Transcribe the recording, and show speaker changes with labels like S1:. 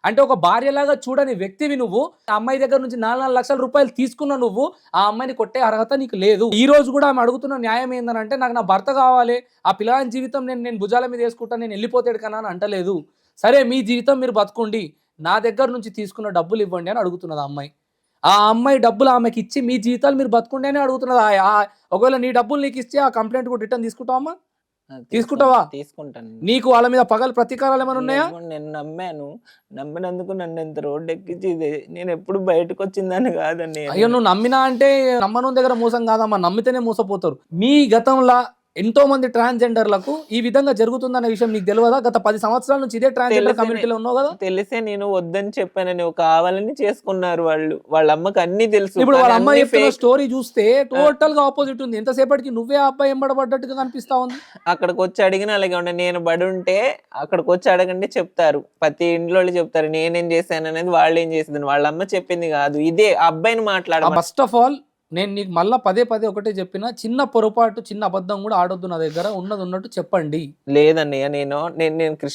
S1: అంటే ఒక భార్యలాగా చూడని వ్యక్తివి నువ్వు. ఆ అమ్మాయి దగ్గర నుంచి 4 లక్షల రూపాయలు తీసుకున్న నువ్వు ఆ అమ్మాయిని కొట్టే అర్హత నీకు లేదు. ఈ రోజు కూడా ఆమె అడుగుతున్న న్యాయం ఏందనంటే నాకు నా భర్త కావాలి, ఆ పిల్లగాని జీవితం నేను భుజాల మీద వేసుకుంటా, నేను వెళ్ళిపోతాడు కన్నా అని అంటలేదు. సరే మీ జీవితం మీరు బతుకోండి, నా దగ్గర నుంచి తీసుకున్న డబ్బులు ఇవ్వండి అని అడుగుతున్నది ఆ అమ్మాయి. ఆ అమ్మాయి డబ్బులు ఆమెకి ఇచ్చి మీ జీవితాలు మీరు బతుకుండి అని అడుగుతున్నది. ఒకవేళ నీ డబ్బులు నీకు ఇస్తే ఆ కంప్లైంట్ కూడా రిటర్న్ తీసుకుంటావా? తీసుకుంటావా?
S2: తీసుకుంటాను.
S1: నీకు వాళ్ళ మీద పగలు ప్రతీకారాలు ఏమైనా ఉన్నాయా?
S2: నేను నమ్మాను. నమ్మినందుకు నన్ను ఇంత రోడ్డెక్కించి నేను ఎప్పుడు బయటకొచ్చిందని కాదండి.
S1: అయ్యో నువ్వు నమ్మినా అంటే నమ్మను దగ్గర మోసం కాదమ్మా, నమ్మితేనే మోసపోతారు. మీ గతంలో ఎంతో మంది ట్రాన్స్జెండర్లకు ఈ విధంగా జరుగుతుందన్న విషయం నీకు తెలియదా? గత 10 సంవత్సరాల నుంచి ఇదే ట్రాన్స్జెండర్ కమ్యూనిటీలో ఉన్నావు కదా.
S2: తెలిసే నేను వద్దని చెప్పానని, కావాలని చేసుకున్నారు వాళ్ళు. వాళ్ళ అమ్మకి అన్ని తెలుసు.
S1: ఇప్పుడు వాళ్ళ
S2: కానీ
S1: అమ్మాయి
S2: అన్ని
S1: చెప్తున్న
S2: fake.
S1: స్టోరీ చూస్తే టోటల్ గా ఆపోజిట్ ఉంది. ఎంతసేపటికి నువ్వే ఆ అబ్బాయి ఎంబడబడ్డట్టుగా కనిపిస్తా ఉంది.
S2: అక్కడికి వచ్చి అడిగిన అలాగే ఉండే. నేను బడి ఉంటే అక్కడికి వచ్చి అడగండి చెప్తారు. ప్రతి ఇంట్లో వాళ్ళు చెప్తారు నేనేం చేశాను అనేది, వాళ్ళు ఏం చేసిందని. వాళ్ళ అమ్మ చెప్పింది కాదు, ఇదే ఆ అబ్బాయిని మాట్లాడమని.
S1: ఫస్ట్ ఆఫ్ ఆల్ నేను నీకు మళ్ళా పదే ఒకటే చెప్పిన, చిన్న పొరపాటు చిన్న అబద్ధం కూడా ఆడొద్దు. నా దగ్గర ఉన్నది ఉన్నట్టు చెప్పండి.
S2: లేదన్నయ్య, నేను కృష్ణ